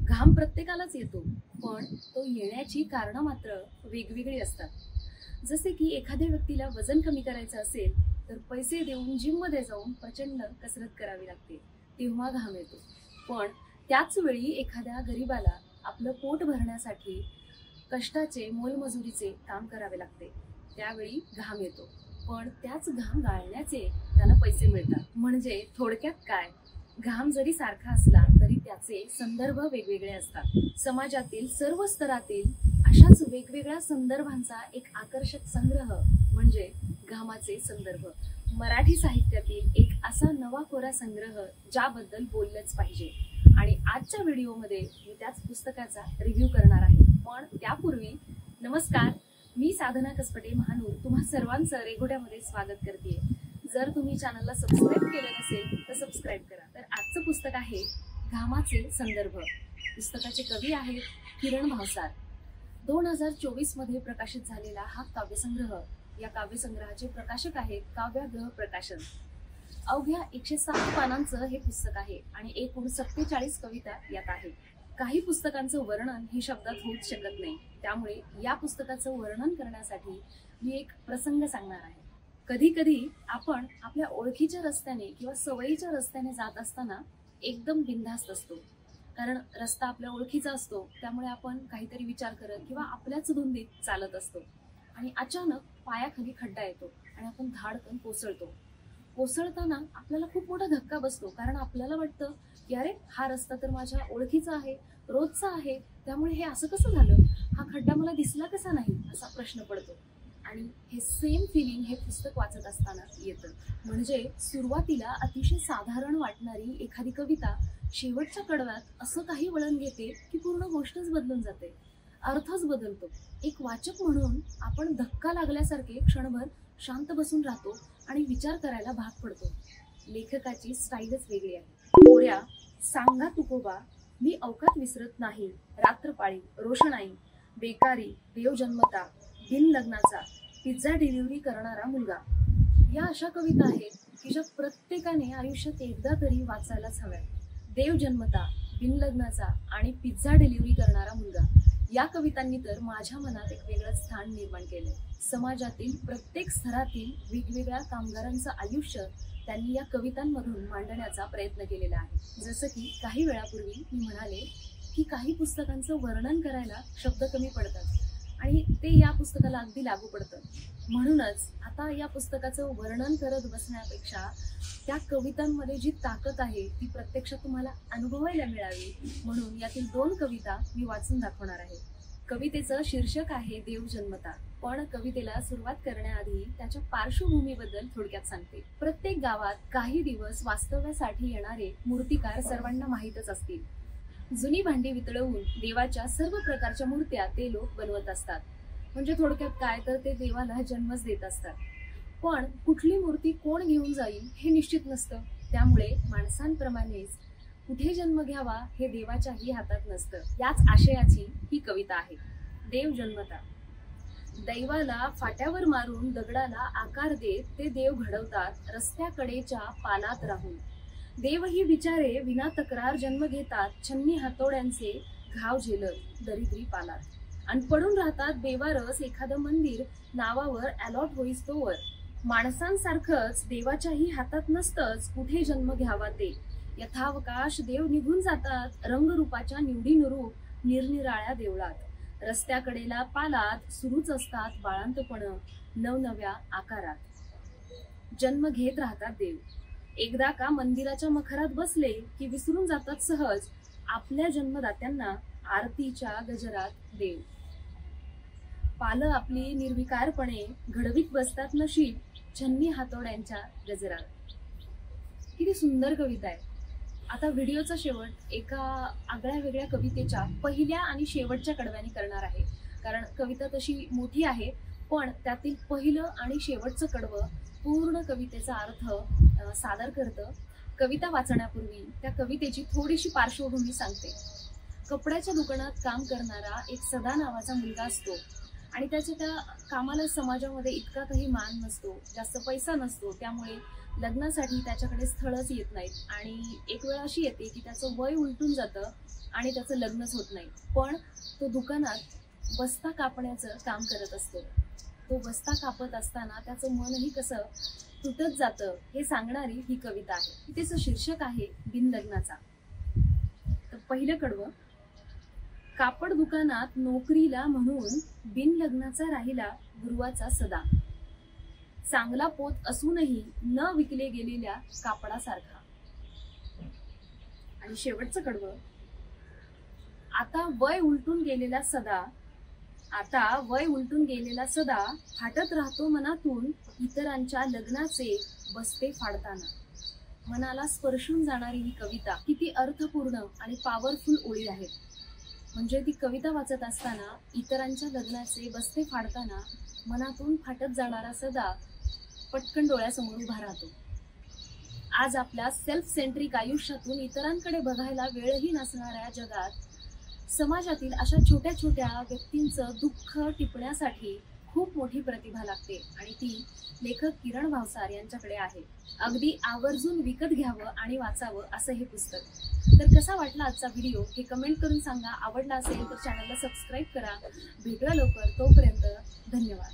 घाम प्रत्येकालाच येतो, पण तो येण्याची कारणं मात्र वेगवेगळी असतात। जसे की एखाद्या व्यक्तीला वजन कमी करायचं असेल तर पैसे देऊन जिममध्ये जाऊन प्रचंड कसरत करावी लागते, तेव्हा घाम येतो। पण त्याच वेळी एखाद्या गरीबाला आपलं पोट भरण्यासाठी कष्टाचे मोलमजुरीचे काम करावे लागते, त्यावेळी घाम येतो। पण त्याच घाम गाळण्याचे त्याला पैसे मिळतात। म्हणजे थोडक्यात काय, घाम जरी सारखा असला तरी त्याचे संदर्भ वेगवेगळे असतात। समाजातील सर्व स्तरातील अशाच वेगवेगळ्या संदर्भांचा एक आकर्षक संग्रह म्हणजे घामाचे संदर्भ। मराठी साहित्यातील एक असा नवा कोरा संग्रह ज्याबद्दल बोललंच पाहिजे। आणि आजच्या व्हिडिओमध्ये मी त्याच पुस्तकाचा रिव्ह्यू करणार आहे। पण त्यापूर्वी नमस्कार, मी साधना कसपटे महानूर तुम्हा सर्वांचं रेघोट्यामध्ये स्वागत करते। जर तुम्ही चॅनलला सबस्क्राईब केलं नसेल तर सबस्क्राईब करा। तर आजचं पुस्तक आहे घामाचे संदर्भ। पुस्तकाचे कवी आहेत किरण भावसार। 2024 मध्ये प्रकाशित झालेला हा काव्यसंग्रह, या काव्यसंग्रहाचे प्रकाशक आहेत काव्याग्रह प्रकाशन। अवघ्या 160 पानांचं हे पुस्तक आहे आणि एकूण 47 कविता यात आहेत। काही पुस्तकांचं वर्णन हे शब्दात होऊच शकत नाही, त्यामुळे या पुस्तकाचं वर्णन करण्यासाठी मी एक प्रसंग सांगणार आहे। कधी कधी आपण आपल्या ओळखीच्या रस्त्याने किंवा सवयीच्या रस्त्याने जात असताना एकदम बिनधास्त असतो, कारण रस्ता आपल्या ओळखीचा असतो, त्यामुळे आपण काहीतरी विचार करत किंवा आपल्याच धुंदीत चालत असतो आणि अचानक पायाखाली खड्डा येतो आणि आपण धाडकन कोसळतो। कोसळताना आपल्याला खूप मोठा धक्का बसतो, कारण आपल्याला वाटतं की अरे हा रस्ता तर माझ्या ओळखीचा आहे, रोजचा आहे, त्यामुळे हे असं कसं झालं, हा खड्डा मला दिसला कसा नाही, असा प्रश्न पडतो। आणि हे सेम फिलिंग हे पुस्तक वाचत असताना येतं। म्हणजे सुरुवातीला अतिशय साधारण वाटणारी एखादी कविता शेवटच्या कडव्यात असं काही वळण घेते की पूर्ण गोष्टच बदलून जाते, अर्थच बदलतो। एक वाचक म्हणून आपण धक्का लागल्यासारखे क्षणभर शांत बसून राहतो आणि विचार करायला भाग पडतो। लेखकाची स्टाईलच वेगळी आहे। पोऱ्या सांगा तुकोबा, मी अवकात विसरत नाही, रात्रपाळी रोषणाई, बेकारी, देव जन्मता, बिन लग्नाचा, पिझ्झा डिलिव्हरी करणारा मुलगा, या अशा कविता आहेत की ज्या प्रत्येकाने आयुष्यात एकदा तरी वाचायलाच हव्या। देव जन्मता, बिन लग्नाचा आणि पिझ्झा डिलिव्हरी करणारा मुलगा या कवितांनी तर माझ्या मनात एक वेगळं स्थान निर्माण केलंय। समाजातील प्रत्येक स्तरातील वेगवेगळ्या कामगारांचं आयुष्य त्यांनी या कवितांमधून मांडण्याचा प्रयत्न केलेला आहे। जसं की काही वेळापूर्वी मी म्हणाले की काही पुस्तकांचं वर्णन करायला शब्द कमी पडतात आणि ते या पुस्तकाला अगदी लागू पडतं। म्हणूनच आता या पुस्तकाचं वर्णन करत बसण्यापेक्षा त्या कवितांमध्ये जी ताकद आहे ती प्रत्यक्षात तुम्हाला अनुभवायला मिळावी, म्हणून यातील 2 कविता मी वाचून दाखवणार आहे। कवितेचं शीर्षक आहे देव जन्मता, पण कवितेला सुरुवात करण्याआधी त्याच्या पार्श्वभूमीबद्दल थोडक्यात सांगते। प्रत्येक गावात काही दिवस वास्तव्यासाठी येणारे मूर्तिकार सर्वांना माहीतच असतील। जुनी भांडी वितळवून देवाच्या सर्व प्रकारच्या मूर्त्या ते लोक बनवत असतात। म्हणजे थोडक्यात काय, तर ते देवाला जन्मच देत असतात। पण कुठली मूर्ती कोण घेऊन जाईल हे निश्चित नसतं, त्यामुळे माणसांप्रमाणेच कुठे जन्म घ्यावा हे देवाच्याही हातात नसतं। याच आशयाची ही कविता आहे। देव जन्मता, दैवाला फाट्यावर मारून दगडाला आकार देत ते देव घडवतात रस्त्याकडेच्या पालात राहून। देवही बिचारे विना तक्रार जन्म घेतात छन्नी हातोड्यांचे घाव झेलत दरिद्री पालात। आणि पडून राहतात बेवारस एखादं मंदिर नावावर अलॉट होईस्तोवर। माणसांसारखंच देवाच्याही हातात नसतंच कुठे जन्म घ्यावा ते। यथावकाश देव निघून जातात रंगरूपाच्या निवडीनुरूप निरनिराळ्या देवळात। रस्त्याकडेला पालात सुरूच असतात बाळांतपण नवनव्या आकारात। जन्म घेत राहतात देव, एकदा का मंदिराच्या मखरात बसले की विसरून जातात सहज आपल्या जन्मदात्यांना आरतीच्या गजरात देव। पालं आपली निर्विकारपणे घडवीत बसतात नशीब छन्नी हातोड्यांच्या गजरात। किती सुंदर कविता आहे। आता व्हिडिओचा शेवट एका आगळ्या वेगळ्या कवितेच्या पहिल्या आणि शेवटच्या कडव्याने करणार आहे, कारण कविता तशी मोठी आहे, पण त्यातील पहिलं आणि शेवटचं कडवं पूर्ण कवितेचा अर्थ सादर करतं। कविता वाचण्यापूर्वी त्या कवितेची थोडीशी पार्श्वभूमी सांगते। कपड्याच्या दुकानात काम करणारा एक सदा नावाचा मुलगा असतो आणि त्याच्या त्या कामाला समाजामध्ये इतका काही मान नसतो, जास्त पैसा नसतो, त्यामुळे लग्नासाठी त्याच्याकडे स्थळच येत नाहीत आणि एक वेळ अशी येते की त्याचं वय उलटून जातं आणि त्याचं लग्नच होत नाही, पण तो दुकानात बस्ता कापण्याचं काम करत असतो. तो बस्ता कापत असताना त्याचं मनही कसं तुटत जातं हे सांगणारी ही कविता आहे. तिचं शीर्षक आहे बिनलग्नाचा. तर पहिलं कडवं. कापड दुकानात नोकरीला म्हणून बिनलग्नाचा राहिला गुरुवाचा सदा. चांगला पोत असूनही न विकले गेलेल्या कापडासारखा. आणि शेवटचं कडवं. आता वय उलटून गेलेला सदा फाटत राहतो मनातून इतरांच्या लग्नाचे बस्ते फाडताना. मनाला स्पर्शून जाणारी ही कविता किती अर्थपूर्ण आणि पॉवरफुल ओळी आहेत. म्हणजे ती कविता वाचत असताना इतरांच्या लग्नाचे बस्ते फाडताना मनातून फाटत जाणारा सदा पटकन डोळ्यासमोर उभा राहतो. आज आपल्या सेल्फ सेंट्रिक आयुष्यातून इतरांकडे बघायला वेळही नसणाऱ्या जगात समाजातील अशा छोट्या छोट्या व्यक्तींचं दुःख टिपण्यासाठी खूप मोठी प्रतिभा लागते आणि ती लेखक किरण भावसार यांच्याकडे आहे. अगदी आवर्जून विकत घ्यावं आणि वाचावं असं हे पुस्तक. तर कसा वाटला आजचा व्हिडिओ हे कमेंट करून सांगा. आवडला असेल तर चॅनलला सबस्क्राईब करा. भेटूया लवकर. तोपर्यंत धन्यवाद.